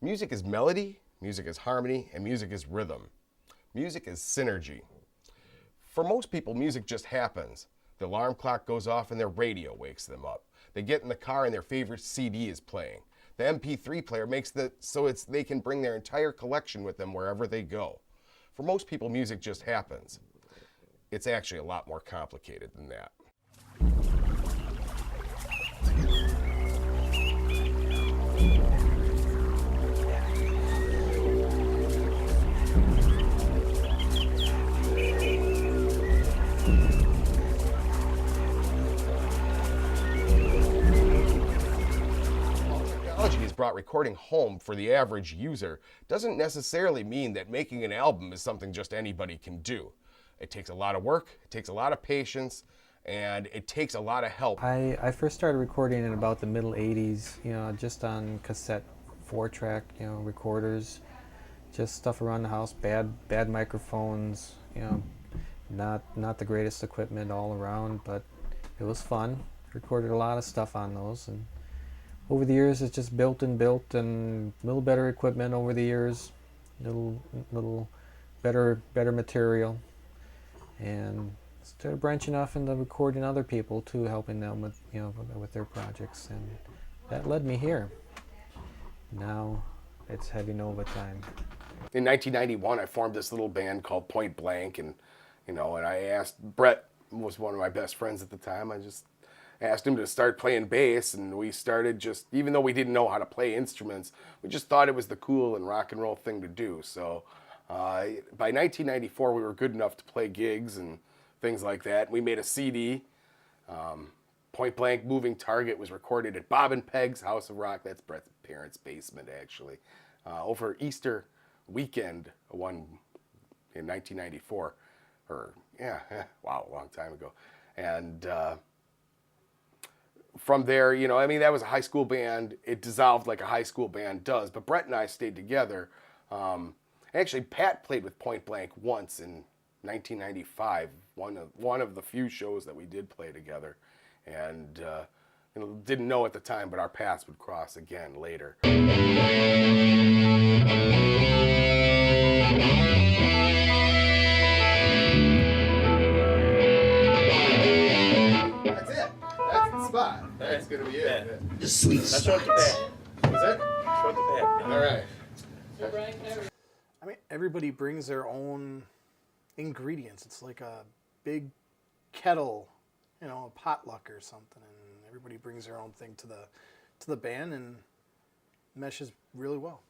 Music is melody, music is harmony, and music is rhythm. Music is synergy. For most people, music just happens. The alarm clock goes off and their radio wakes them up. They get in the car and their favorite CD is playing. The MP3 player makes it so they can bring their entire collection with them wherever they go. For most people, music just happens. It's actually a lot more complicated than that. Technology has brought recording home for the average user doesn't necessarily mean that making an album is something just anybody can do. It takes a lot of work, it takes a lot of patience, and it takes a lot of help. I first started recording in about the middle 80s, just on cassette 4-track, recorders, just stuff around the house, bad microphones, not the greatest equipment all around, but it was fun. Recorded a lot of stuff on those, and over the years it's just built and a little better equipment over the years, little better material, and started branching off into recording other people too, helping them with with their projects, and that led me here. Now it's Heavy Nova time. In 1991, I formed this little band called Point Blank, and and I asked Brett, was one of my best friends at the time. I just asked him to start playing bass, and we started even though we didn't know how to play instruments, we just thought it was the cool and rock and roll thing to do. So by 1994, we were good enough to play gigs and things like that. We made a CD. Point Blank Moving Target was recorded at Bob and Peg's House of Rock. That's Brett's parents' basement, actually, over Easter weekend, one in 1994. Wow, a long time ago. And from there, that was a high school band. It dissolved like a high school band does, but Brett and I stayed together. Actually, Pat played with Point Blank once in 1995, one of the few shows that we did play together, and didn't know at the time, but our paths would cross again later. That's it. That's the spot. That's gonna be it. The sweet spot. Is it? All right. I mean, everybody brings their own ingredients. It's like a big kettle, a potluck or something, and everybody brings their own thing to the band, and meshes really well.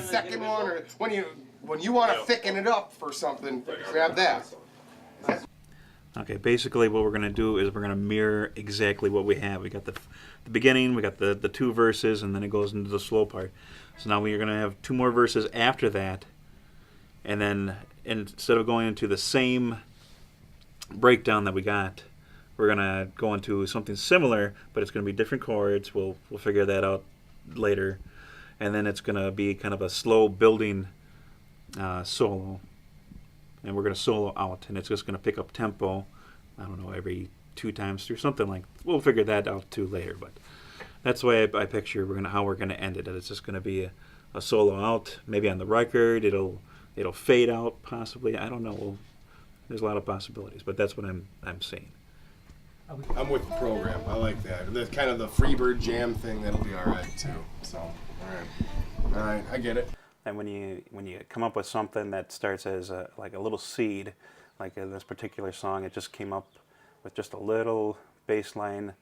Second one, or when you want to thicken it up for something, grab that. Okay, basically what we're going to do is we're going to mirror exactly what we have. We got the beginning, we got the two verses, and then it goes into the slow part. So now we're going to have two more verses after that, and then instead of going into the same breakdown that we got, we're going to go into something similar, but it's going to be different chords. We'll figure that out later. And then it's going to be kind of a slow building solo. And we're going to solo out, and it's just going to pick up tempo, I don't know, every 2 times through, something like, we'll figure that out too later. But that's the way I picture how we're going to end it. It's just going to be a solo out, maybe on the record. It'll fade out possibly. I don't know. There's a lot of possibilities, but that's what I'm seeing. I'm with the program. I like that. That's kind of the Freebird jam thing. That'll be all right too. So, all right, I get it. And when you come up with something that starts as like a little seed, like in this particular song, it just came up with just a little bass line,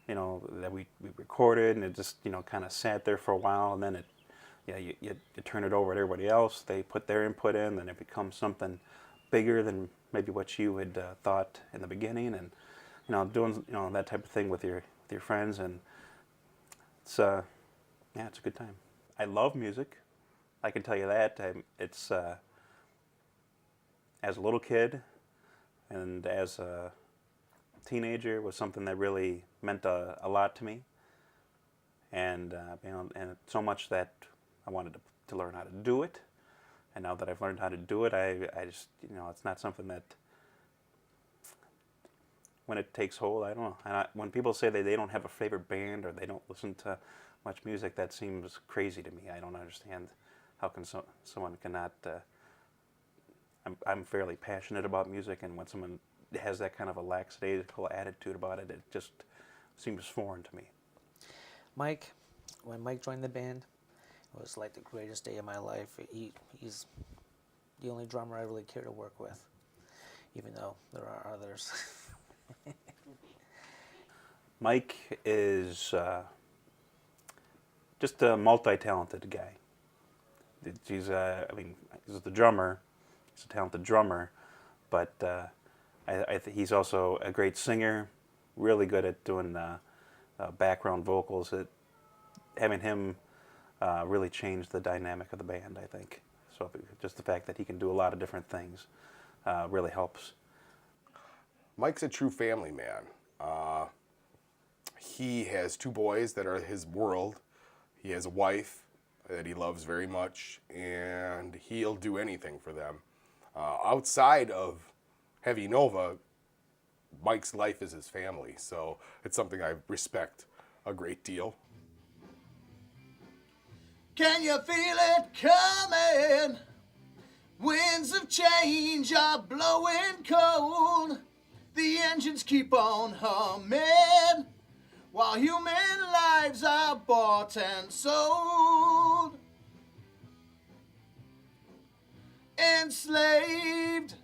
that we recorded, and it just, kind of sat there for a while, and then you turn it over to everybody else. They put their input in, then it becomes something bigger than maybe what you had thought in the beginning, and doing that type of thing with your friends, and it's it's a good time. I love music. I can tell you that. It's as a little kid and as a teenager, was something that really meant a lot to me, and and so much that I wanted to learn how to do it. And now that I've learned how to do it, I just, it's not something that, when it takes hold, I don't know. And when people say they don't have a favorite band or they don't listen to much music, that seems crazy to me. I don't understand how can someone cannot. I'm fairly passionate about music, and when someone has that kind of a lackadaisical attitude about it, it just seems foreign to me. Mike, when Mike joined the band, it was like the greatest day of my life. He's the only drummer I really care to work with, even though there are others. Mike is just a multi-talented guy. He's the drummer. He's a talented drummer, but I think he's also a great singer, really good at doing background vocals. Having him really changed the dynamic of the band, I think. So just the fact that he can do a lot of different things really helps. Mike's a true family man. He has 2 boys that are his world. He has a wife that he loves very much, and he'll do anything for them. Outside of Heavy Nova, Mike's life is his family, so it's something I respect a great deal. Can you feel it coming? Winds of change are blowing cold. The engines keep on humming, while human lives are bought and sold. Enslaved.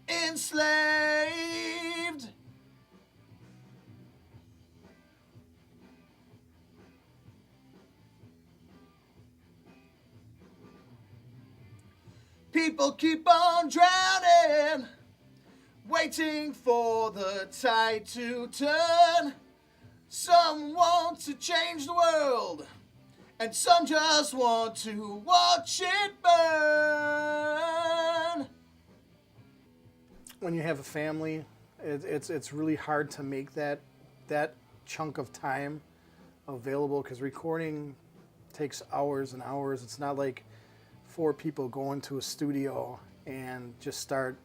Enslaved. People keep on drowning, waiting for the tide to turn. Some want to change the world, and some just want to watch it burn. When you have a family, it's really hard to make that chunk of time available, because recording takes hours and hours. It's not like 4 people go into a studio and just start,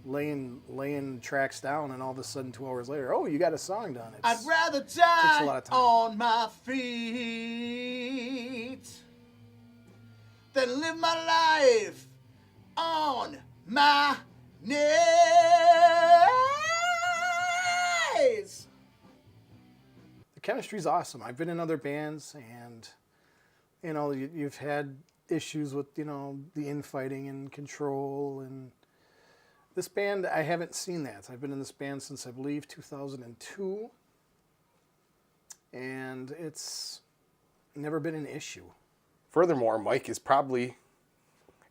laying tracks down, and all of a sudden 2 hours later, oh, you got a song done. I'd rather takes a lot die of time. on my feet than live my life on my knees. The chemistry's awesome. I've been in other bands, and you've had issues with the infighting and control, and this band, I haven't seen that. I've been in this band since, I believe, 2002, and it's never been an issue. Furthermore, Mike is probably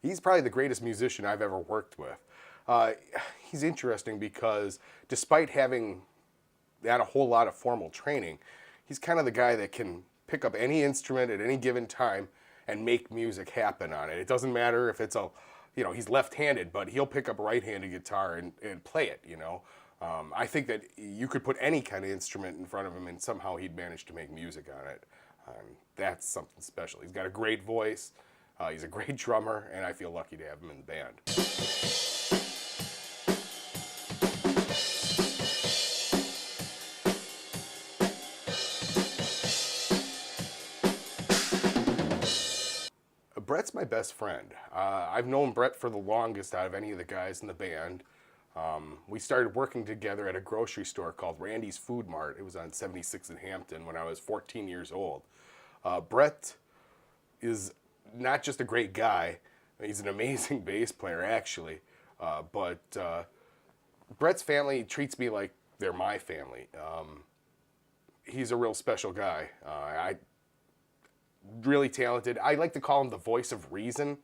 the greatest musician I've ever worked with. He's interesting because despite having had a whole lot of formal training, he's kind of the guy that can pick up any instrument at any given time and make music happen on it. It doesn't matter if it's he's left-handed, but he'll pick up a right-handed guitar and play it, I think that you could put any kind of instrument in front of him and somehow he'd manage to make music on it. That's something special. He's got a great voice, he's a great drummer, and I feel lucky to have him in the band. Brett's my best friend. I've known Brett for the longest out of any of the guys in the band. We started working together at a grocery store called Randy's Food Mart. It was on 76 in Hampton when I was 14 years old. Brett is not just a great guy, He's an amazing bass player, actually. But Brett's family treats me like they're my family. He's a real special guy. Really talented. I like to call him the voice of reason.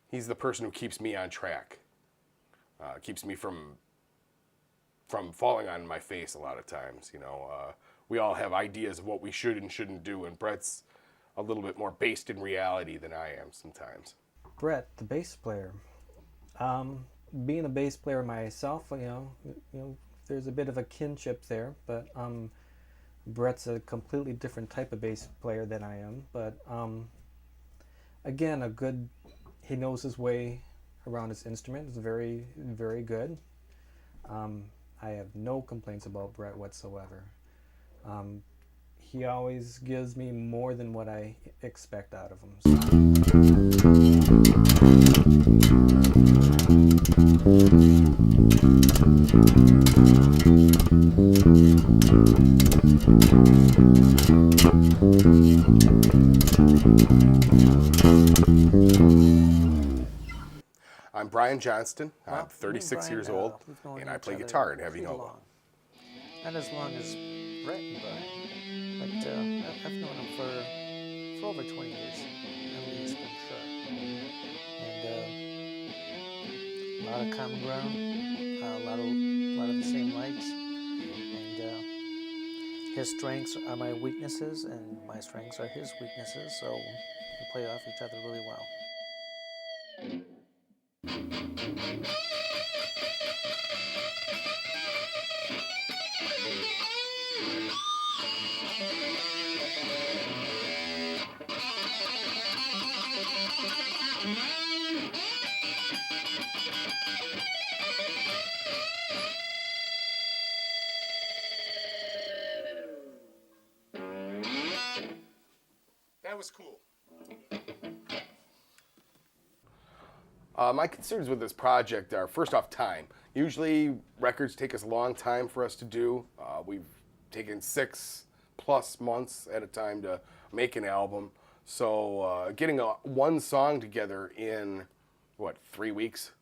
He's the person who keeps me on track. Keeps me from falling on my face a lot of times. We all have ideas of what we should and shouldn't do, and Brett's a little bit more based in reality than I am sometimes. Brett, the bass player. Being a bass player myself, there's a bit of a kinship there, but Brett's a completely different type of bass player than I am. But again, he knows his way around his instrument. It's very, very good. I have no complaints about Brett whatsoever. He always gives me more than what I expect out of him. I'm Brian Johnston. I'm Well, 36 Brian, years old, we've known and I each play other guitar in heavy pretty nova. long. Not as long as Brett and Brian, but I've known him for over 20 years, at least, I'm sure. And a lot of common ground, a lot of the same likes, and his strengths are my weaknesses, and my strengths are his weaknesses, so we play off each other really well. That was cool. My concerns with this project are, first off, time. Usually records take us a long time for us to do. We've taken 6+ months at a time to make an album. So getting one song together in, 3 weeks?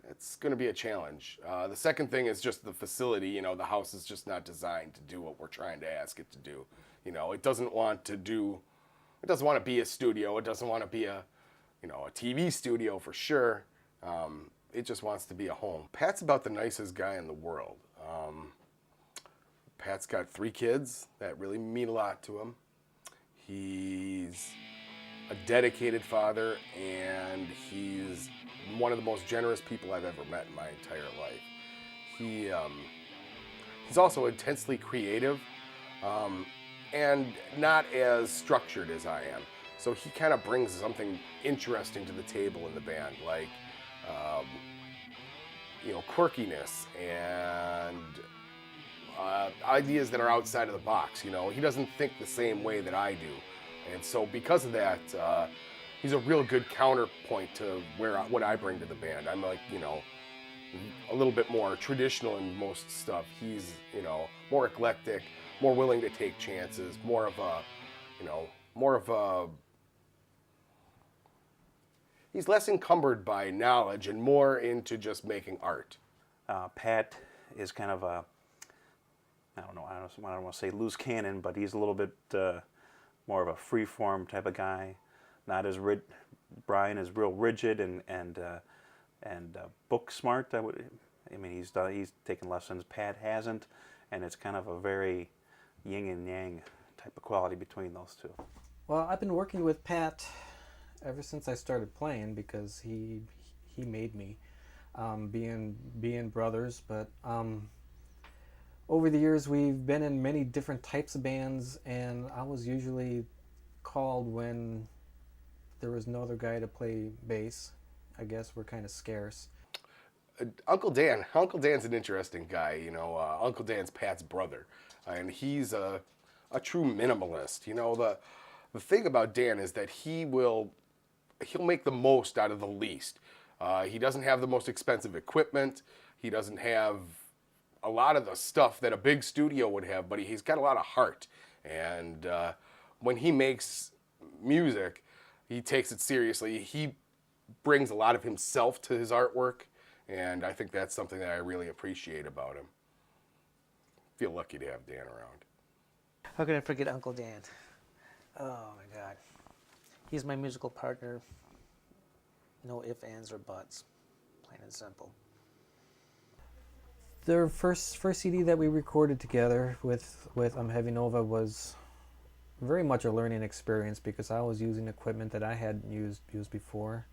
It's going to be a challenge. The second thing is just the facility. The house is just not designed to do what we're trying to ask it to do. It doesn't want to be a studio. It doesn't want to be a TV studio for sure. It just wants to be a home. Pat's about the nicest guy in the world. Pat's got 3 kids that really mean a lot to him. He's a dedicated father, and he's one of the most generous people I've ever met in my entire life. He's also intensely creative, and not as structured as I am. So he kind of brings something interesting to the table in the band, like quirkiness and ideas that are outside of the box. He doesn't think the same way that I do, and so because of that, he's a real good counterpoint to what I bring to the band. I'm like, a little bit more traditional in most stuff. He's, more eclectic, more willing to take chances, more of a he's less encumbered by knowledge and more into just making art. Pat is kind of a, I don't want to say loose cannon, but he's a little bit more of a free-form type of guy. Not as Brian is real rigid and book smart. He's taken lessons. Pat hasn't, and it's kind of a very yin and yang type of quality between those two. Well, I've been working with Pat ever since I started playing because he made me, being brothers. But over the years we've been in many different types of bands, and I was usually called when there was no other guy to play bass. I guess we're kind of scarce. Uncle Dan's an interesting guy. Uncle Dan's Pat's brother, and he's a true minimalist. The thing about Dan is that he'll make the most out of the least. He doesn't have the most expensive equipment. He doesn't have a lot of the stuff that a big studio would have, but he's got a lot of heart. And when he makes music, he takes it seriously. He brings a lot of himself to his artwork, and I think that's something that I really appreciate about him. Feel lucky to have Dan around. How can I forget Uncle Dan? Oh my God. He's my musical partner. No ifs, ands, or buts. Plain and simple. The first CD that we recorded together with Heavy Nova was very much a learning experience because I was using equipment that I hadn't used before,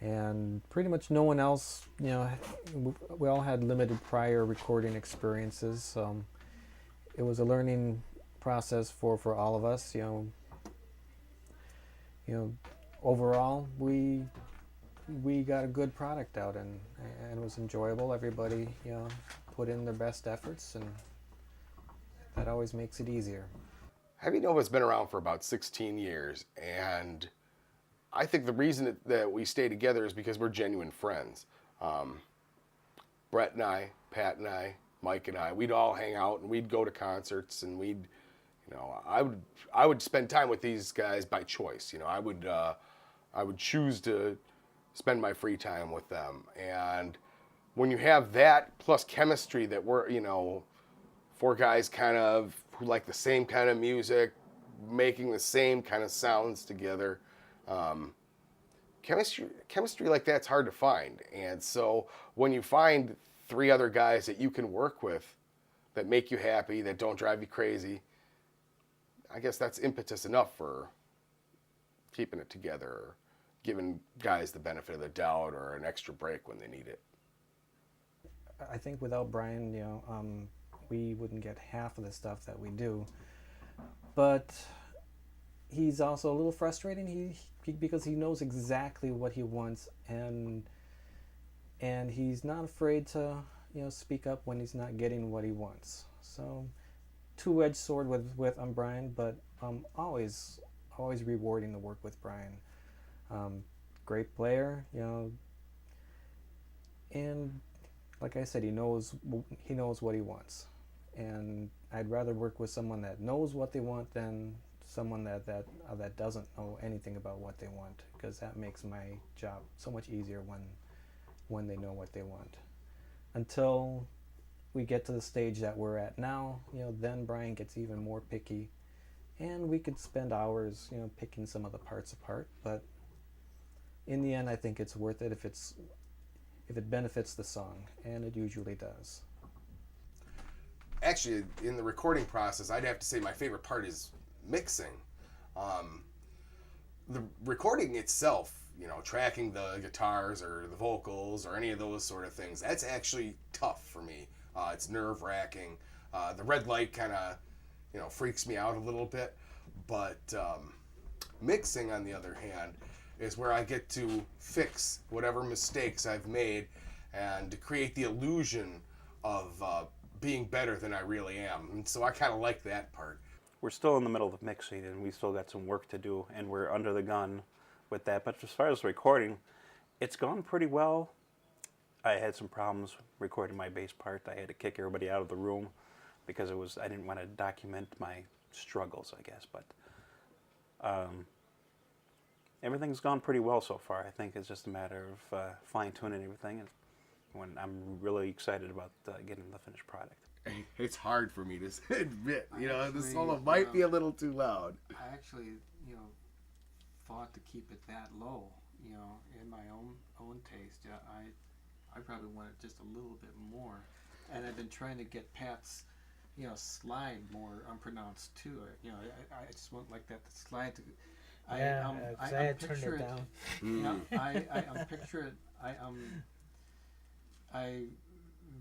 and pretty much no one else. We all had limited prior recording experiences. It was a learning process for all of us. Overall we got a good product out, and it was enjoyable. Everybody put in their best efforts, and that always makes it easier. Heavy Nova's been around for about 16 years, and I think the reason that we stay together is because we're genuine friends. Brett and I, Pat and I, Mike and I, we'd all hang out and we'd go to concerts, and I would spend time with these guys by choice. I would choose to spend my free time with them, and when you have that plus chemistry that we're, four guys kind of who like the same kind of music, making the same kind of sounds together, chemistry like that's hard to find. And so when you find three other guys that you can work with that make you happy, that don't drive you crazy, I guess that's impetus enough for keeping it together, or giving guys the benefit of the doubt or an extra break when they need it. I think without Brian, we wouldn't get half of the stuff that we do. But he's also a little frustrating. Because he knows exactly what he wants, and he's not afraid to speak up when he's not getting what he wants. So two-edged sword with Brian, but always rewarding the work with Brian. Great player, and like I said, he knows what he wants, and I'd rather work with someone that knows what they want than someone that doesn't know anything about what they want, because that makes my job so much easier when they know what they want. Until we get to the stage that we're at now, then Brian gets even more picky, and we could spend hours picking some of the parts apart, but in the end I think it's worth it if it benefits the song, and it usually does. Actually, in the recording process, I'd have to say my favorite part is mixing. The recording itself, tracking the guitars or the vocals or any of those sort of things, that's actually tough for me. It's nerve-wracking. The red light kind of, freaks me out a little bit. But mixing, on the other hand, is where I get to fix whatever mistakes I've made and to create the illusion of being better than I really am. And so I kind of like that part. We're still in the middle of mixing, and we still got some work to do, and we're under the gun with that. But as far as recording, it's gone pretty well. I had some problems recording my bass part. I had to kick everybody out of the room because I didn't want to document my struggles, I guess. But everything's gone pretty well so far. I think it's just a matter of fine-tuning everything, and when I'm really excited about getting the finished product. It's hard for me to admit, the solo might be a little too loud. I actually, fought to keep it that low, in my own taste. I probably wanted just a little bit more, and I've been trying to get Pat's, slide more unpronounced too. I just want like that slide to. I had turned it down. I'm picture it. I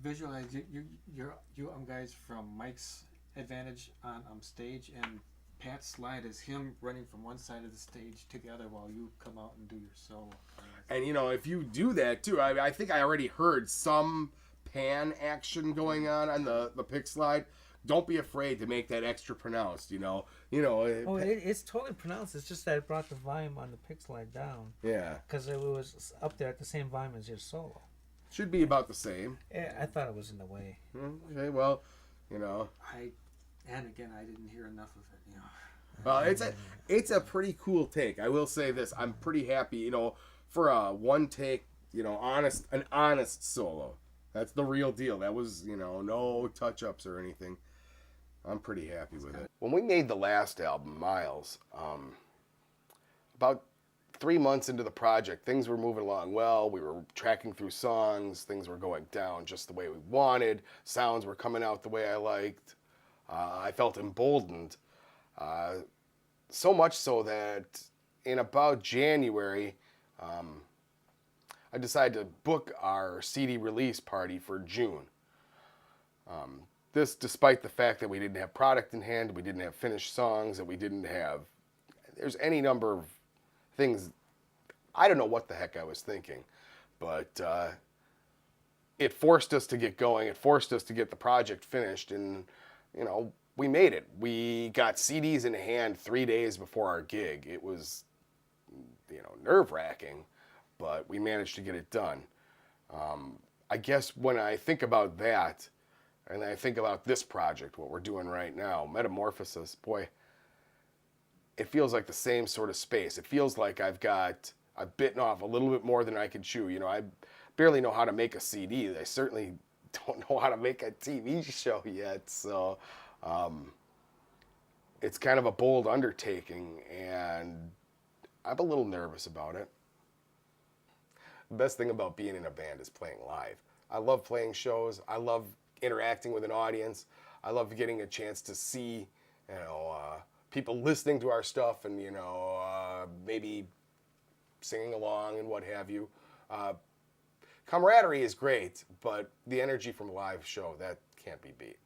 visualize you guys from Mike's advantage on stage, and Pat's slide is him running from one side of the stage to the other while you come out and do your solo. And if you do that too, I think I already heard some pan action going on the pick slide. Don't be afraid to make that extra pronounced. It's totally pronounced. It's just that it brought the volume on the pick slide down. Yeah. Because it was up there at the same volume as your solo. Should be about the same. Yeah, I thought it was in the way. Okay, well, And again, I didn't hear enough of it. It's a pretty cool take. I will say this: I'm pretty happy, for a one take, an honest solo. That's the real deal. That was, no touch ups or anything. I'm pretty happy with it. When we made the last album, Miles, about 3 months into the project, things were moving along well. We were tracking through songs. Things were going down just the way we wanted. Sounds were coming out the way I liked. I felt emboldened. So much so that in about January, I decided to book our CD release party for June. This despite the fact that we didn't have product in hand, we didn't have finished songs, that we didn't have... There's any number of things. I don't know what the heck I was thinking, but it forced us to get going. It forced us to get the project finished, and, we made it. We got CDs in hand 3 days before our gig. It was, nerve-wracking, but we managed to get it done. I guess when I think about that, and I think about this project, what we're doing right now, Metamorphosis, boy, it feels like the same sort of space. It feels like I've bitten off a little bit more than I can chew. I barely know how to make a CD. I certainly don't know how to make a TV show yet, so it's kind of a bold undertaking, and I'm a little nervous about it. The best thing about being in a band is playing live. I love playing shows. I love interacting with an audience. I love getting a chance to see, people listening to our stuff and, maybe singing along and what have you. Camaraderie is great, but the energy from a live show, that can't be beat.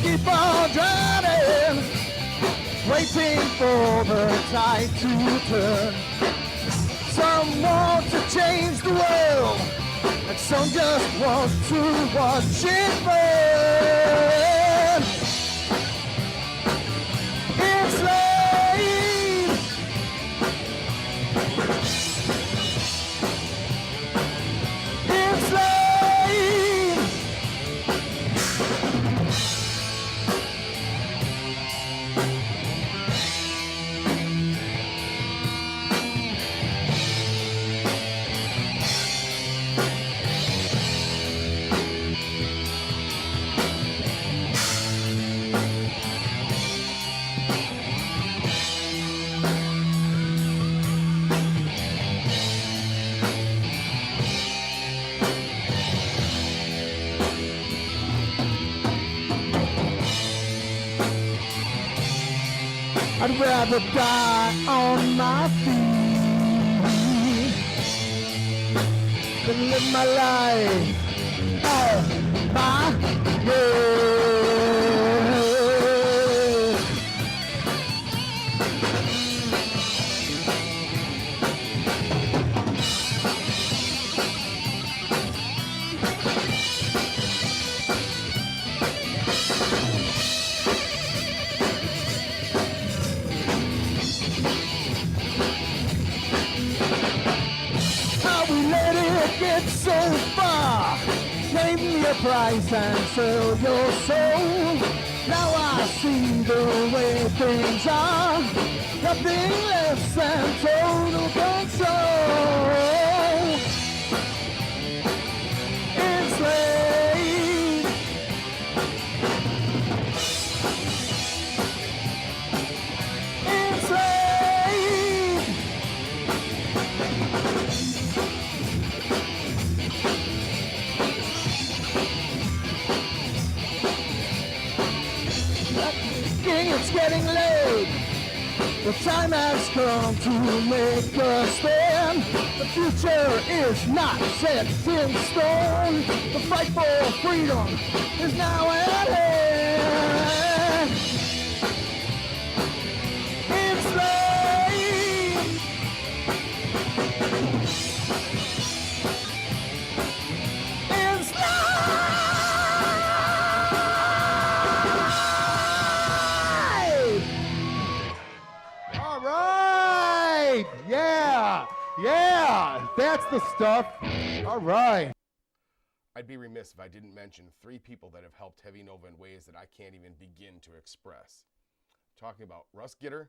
Keep on drowning, waiting for the tide to turn. Some want to change the world, and some just want to watch it burn. It's late. It's late. I'd rather die on my feet than live my life all my way. price and sell your soul. Now I see the way things are. Nothing less than total control. Enslaved. Enslaved. It's getting late. The time has come to make a stand. The future is not set in stone. The fight for freedom is now at hand. Enslaved. All right. Yeah, that's the stuff. All right. I'd be remiss if I didn't mention 3 people that have helped Heavy Nova in ways that I can't even begin to express. I'm talking about Russ Gitter,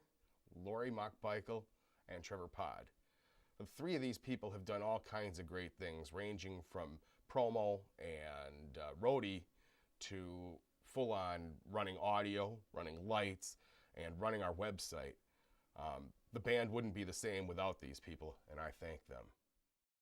Lori Mockbeichel, and Trevor Pod. The 3 of these people have done all kinds of great things, ranging from promo and roadie to full-on running audio, running lights, and running our website. The band wouldn't be the same without these people, and I thank them.